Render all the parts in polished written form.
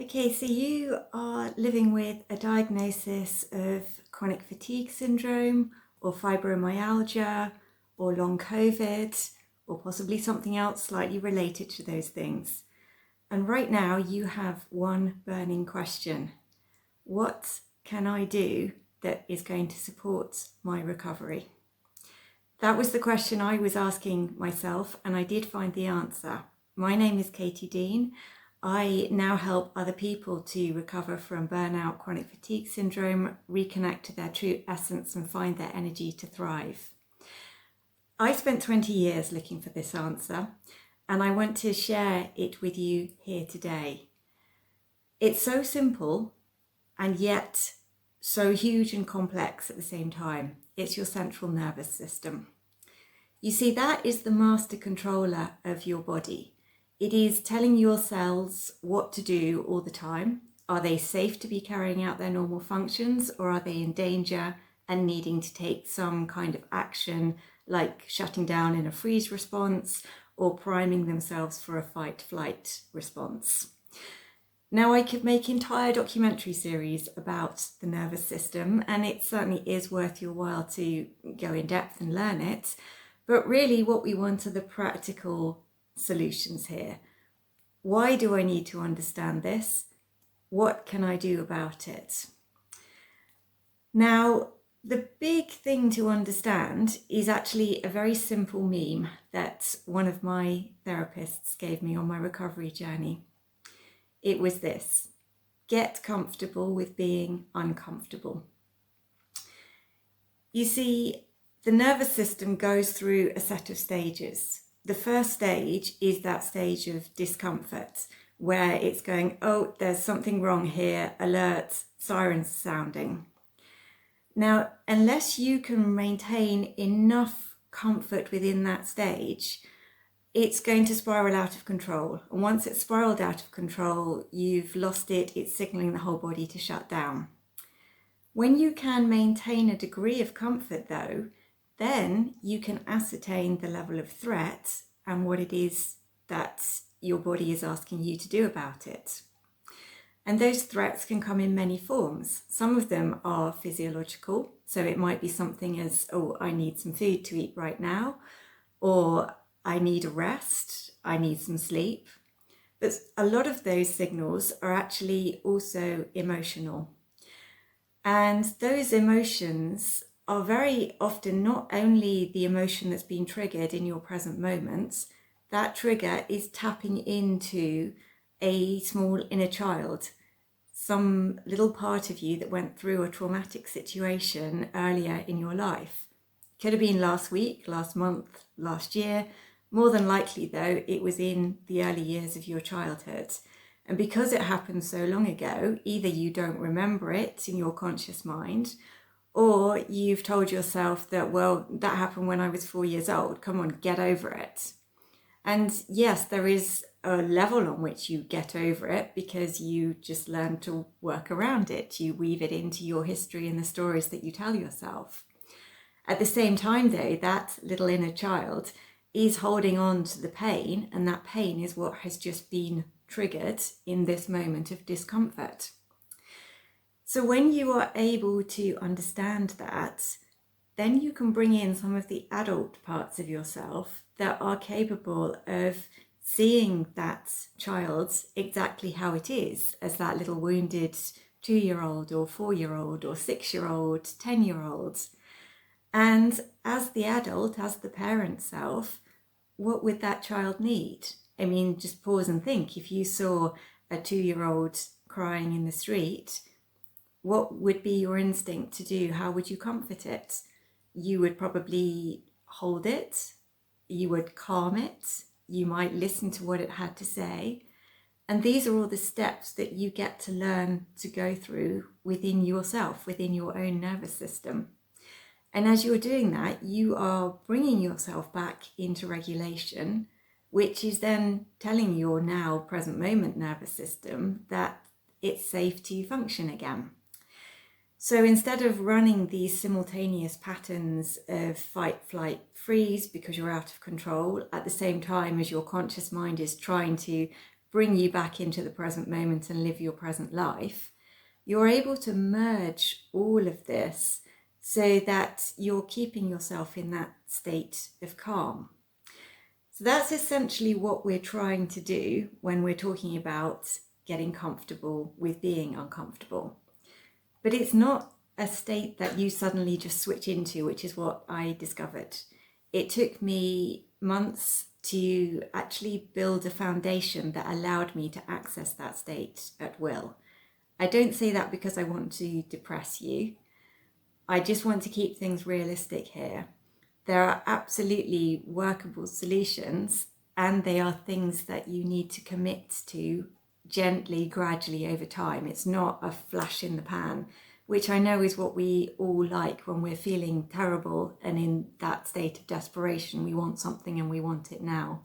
Okay, so you are living with a diagnosis of chronic fatigue syndrome or fibromyalgia or long COVID or possibly something else slightly related to those things. And right now you have one burning question. What can I do that is going to support my recovery? That was the question I was asking myself, and I did find the answer. My name is Katie Dean. I now help other people to recover from burnout, chronic fatigue syndrome, reconnect to their true essence and find their energy to thrive. I spent 20 years looking for this answer, and I want to share it with you here today. It's so simple and yet so huge and complex at the same time. It's your central nervous system. You see, that is the master controller of your body. It is telling your cells what to do all the time. Are they safe to be carrying out their normal functions, or are they in danger and needing to take some kind of action, like shutting down in a freeze response or priming themselves for a fight-flight response? Now, I could make entire documentary series about the nervous system, and it certainly is worth your while to go in depth and learn it. But really what we want are the practical solutions here. Why do I need to understand this? What can I do about it? Now, the big thing to understand is actually a very simple meme that one of my therapists gave me on my recovery journey. It was this: get comfortable with being uncomfortable. You see, the nervous system goes through a set of stages. The first stage is that stage of discomfort, where it's going, oh, there's something wrong here, alert, sirens sounding. Now, unless you can maintain enough comfort within that stage, it's going to spiral out of control. And once it's spiraled out of control, you've lost it, it's signaling the whole body to shut down. When you can maintain a degree of comfort though, then you can ascertain the level of threat and what it is that your body is asking you to do about it. And those threats can come in many forms. Some of them are physiological, so it might be something as, oh, I need some food to eat right now, or I need a rest, I need some sleep. But a lot of those signals are actually also emotional. And those emotions are very often not only the emotion that's been triggered in your present moment, that trigger is tapping into a small inner child, some little part of you that went through a traumatic situation earlier in your life. Could have been last week, last month, last year. More than likely though, it was in the early years of your childhood. And because it happened so long ago, either you don't remember it in your conscious mind, or you've told yourself that, well, that happened when I was 4 years old. Come on, get over it. And yes, there is a level on which you get over it because you just learn to work around it. You weave it into your history and the stories that you tell yourself. At the same time though, that little inner child is holding on to the pain, and that pain is what has just been triggered in this moment of discomfort. So when you are able to understand that, then you can bring in some of the adult parts of yourself that are capable of seeing that child exactly how it is, as that little wounded 2-year-old or 4-year-old or 6-year-old, 10-year-old. And as the adult, as the parent self, what would that child need? I mean, just pause and think. If you saw a 2-year-old crying in the street, what would be your instinct to do? How would you comfort it? You would probably hold it. You would calm it. You might listen to what it had to say. And these are all the steps that you get to learn to go through within yourself, within your own nervous system. And as you're doing that, you are bringing yourself back into regulation, which is then telling your now present moment nervous system that it's safe to function again. So instead of running these simultaneous patterns of fight, flight, freeze because you're out of control, at the same time as your conscious mind is trying to bring you back into the present moment and live your present life, you're able to merge all of this so that you're keeping yourself in that state of calm. So that's essentially what we're trying to do when we're talking about getting comfortable with being uncomfortable. But it's not a state that you suddenly just switch into, which is what I discovered. It took me months to actually build a foundation that allowed me to access that state at will. I don't say that because I want to depress you. I just want to keep things realistic here. There are absolutely workable solutions, and they are things that you need to commit to gently, gradually over time. It's not a flash in the pan, which I know is what we all like when we're feeling terrible and in that state of desperation. We want something and we want it now.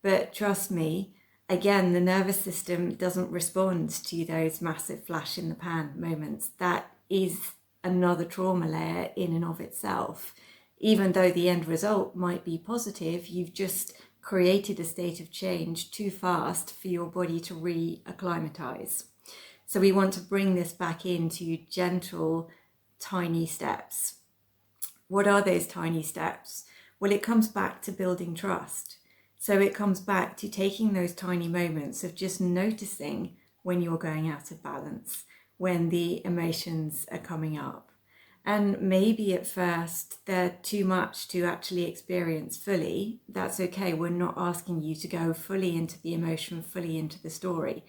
But trust me, again, the nervous system doesn't respond to those massive flash in the pan moments. That is another trauma layer in and of itself. Even though the end result might be positive, you've just created a state of change too fast for your body to re-acclimatize. So we want to bring this back into gentle, tiny steps. What are those tiny steps? Well, it comes back to building trust. So it comes back to taking those tiny moments of just noticing when you're going out of balance, when the emotions are coming up. And maybe at first they're too much to actually experience fully. That's okay. We're not asking you to go fully into the emotion, fully into the story.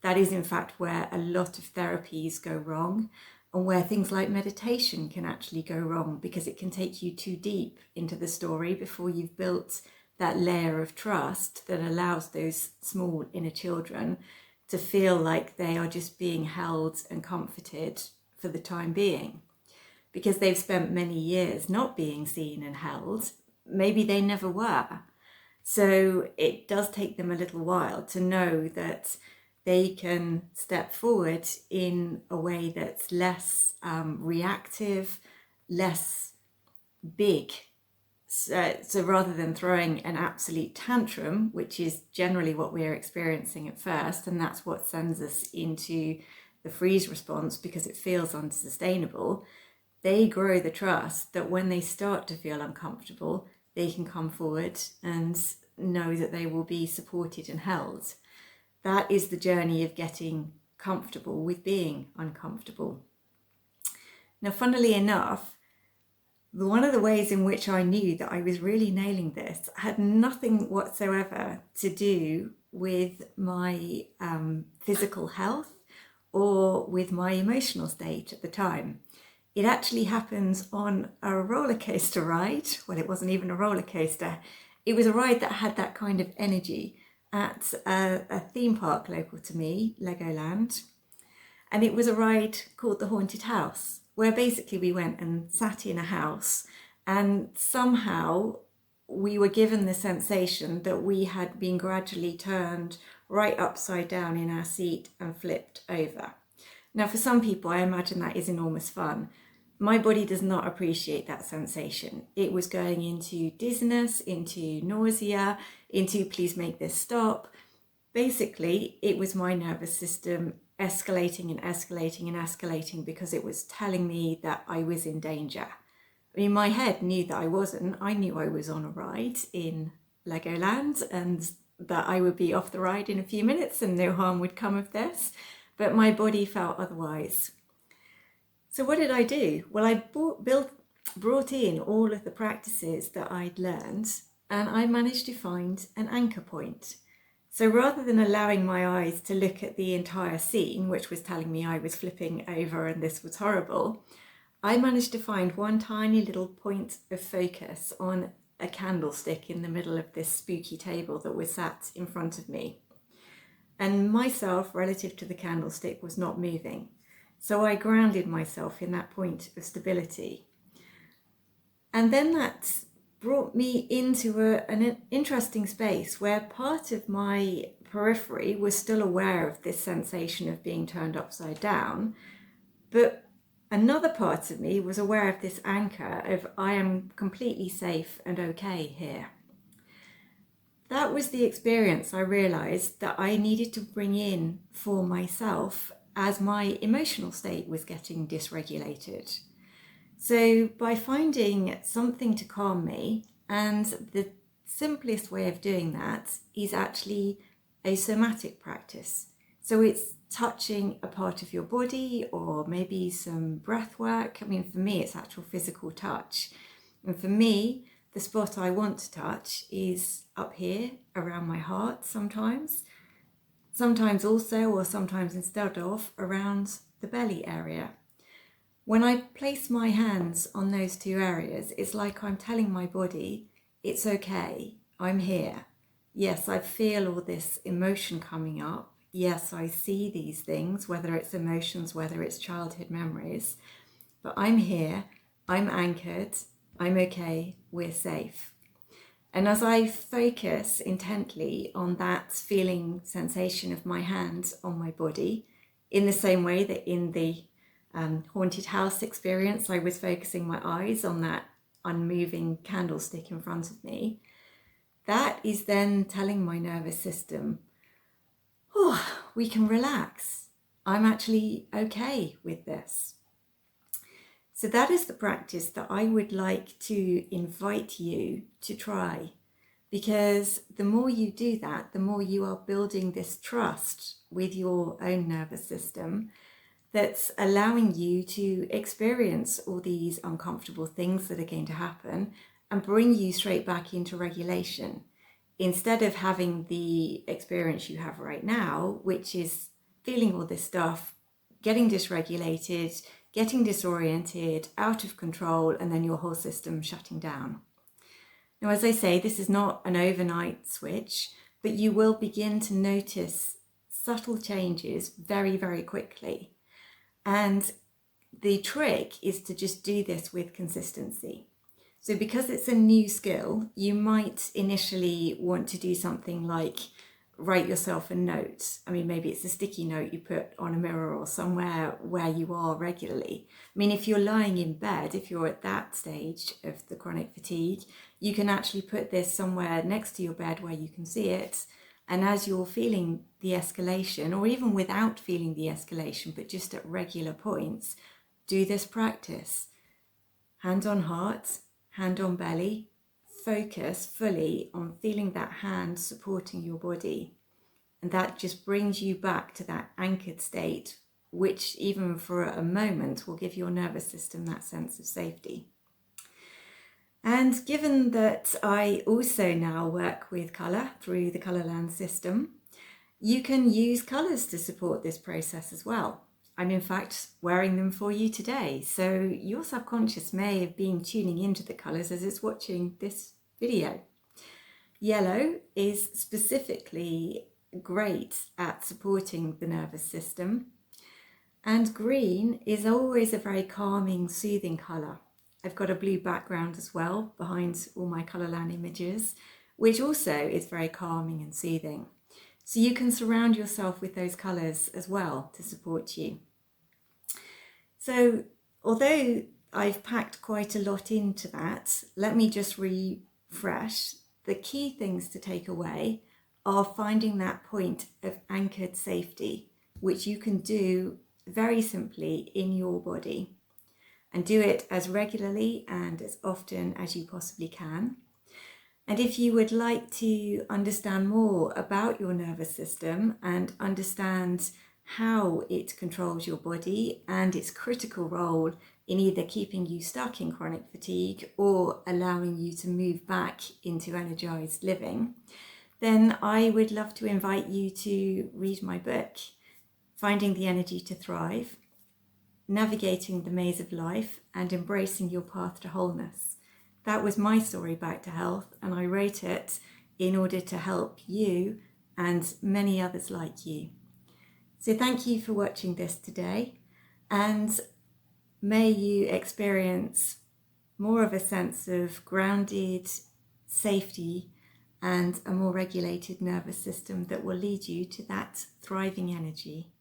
That is in fact where a lot of therapies go wrong, and where things like meditation can actually go wrong, because it can take you too deep into the story before you've built that layer of trust that allows those small inner children to feel like they are just being held and comforted for the time being. Because they've spent many years not being seen and held, maybe they never were. So it does take them a little while to know that they can step forward in a way that's less reactive, less big. So rather than throwing an absolute tantrum, which is generally what we're experiencing at first, and that's what sends us into the freeze response because it feels unsustainable, they grow the trust that when they start to feel uncomfortable, they can come forward and know that they will be supported and held. That is the journey of getting comfortable with being uncomfortable. Now, funnily enough, one of the ways in which I knew that I was really nailing this had nothing whatsoever to do with my physical health or with my emotional state at the time. It actually happens on a roller coaster ride. Well, it wasn't even a roller coaster. It was a ride that had that kind of energy at a theme park local to me, Legoland. And it was a ride called the Haunted House, where basically we went and sat in a house, and somehow we were given the sensation that we had been gradually turned right upside down in our seat and flipped over. Now, for some people, I imagine that is enormous fun. My body does not appreciate that sensation. It was going into dizziness, into nausea, into please make this stop. Basically, it was my nervous system escalating and escalating and escalating because it was telling me that I was in danger. I mean, my head knew that I wasn't. I knew I was on a ride in Legoland and that I would be off the ride in a few minutes and no harm would come of this. But my body felt otherwise. So what did I do? Well, I brought in all of the practices that I'd learned, and I managed to find an anchor point. So rather than allowing my eyes to look at the entire scene, which was telling me I was flipping over and this was horrible, I managed to find one tiny little point of focus on a candlestick in the middle of this spooky table that was sat in front of me. And myself, relative to the candlestick, was not moving. So I grounded myself in that point of stability. And then that brought me into an interesting space where part of my periphery was still aware of this sensation of being turned upside down, but another part of me was aware of this anchor of I am completely safe and okay here. that was the experience I realized that I needed to bring in for myself as my emotional state was getting dysregulated. So by finding something to calm me, and the simplest way of doing that is actually a somatic practice. So it's touching a part of your body or maybe some breath work. I mean, for me, it's actual physical touch. And for me, the spot I want to touch is up here around my heart sometimes also, or sometimes instead of, around the belly area. When I place my hands on those two areas, it's like I'm telling my body, it's okay, I'm here. Yes, I feel all this emotion coming up. Yes, I see these things, whether it's emotions, whether it's childhood memories, but I'm here, I'm anchored, I'm okay, we're safe. And as I focus intently on that feeling sensation of my hands on my body, in the same way that in the haunted house experience, I was focusing my eyes on that unmoving candlestick in front of me, that is then telling my nervous system, oh, we can relax. I'm actually okay with this. So that is the practice that I would like to invite you to try, because the more you do that, the more you are building this trust with your own nervous system that's allowing you to experience all these uncomfortable things that are going to happen and bring you straight back into regulation, instead of having the experience you have right now, which is feeling all this stuff, getting dysregulated, getting disoriented, out of control, and then your whole system shutting down. Now, as I say, this is not an overnight switch, but you will begin to notice subtle changes very, very quickly. And the trick is to just do this with consistency. So because it's a new skill, you might initially want to do something like write yourself a note. I mean, maybe it's a sticky note you put on a mirror or somewhere where you are regularly. I mean, if you're lying in bed, if you're at that stage of the chronic fatigue, you can actually put this somewhere next to your bed where you can see it. And as you're feeling the escalation, or even without feeling the escalation, but just at regular points, do this practice. Hand on heart, hand on belly, focus fully on feeling that hand supporting your body. And that just brings you back to that anchored state, which even for a moment will give your nervous system that sense of safety. And given that I also now work with colour through the Colourland system, you can use colours to support this process as well. I'm in fact wearing them for you today, so your subconscious may have been tuning into the colours as it's watching this video. Yellow is specifically great at supporting the nervous system, and green is always a very calming, soothing colour. I've got a blue background as well behind all my Colourland images, which also is very calming and soothing. So you can surround yourself with those colours as well to support you. So although I've packed quite a lot into that, let me just refresh. The key things to take away are finding that point of anchored safety, which you can do very simply in your body, and do it as regularly and as often as you possibly can. And if you would like to understand more about your nervous system and understand how it controls your body and its critical role in either keeping you stuck in chronic fatigue or allowing you to move back into energized living, then I would love to invite you to read my book, Finding the Energy to Thrive, Navigating the Maze of Life and Embracing Your Path to Wholeness. That was my story back to health, and I wrote it in order to help you and many others like you. So thank you for watching this today, and may you experience more of a sense of grounded safety and a more regulated nervous system that will lead you to that thriving energy.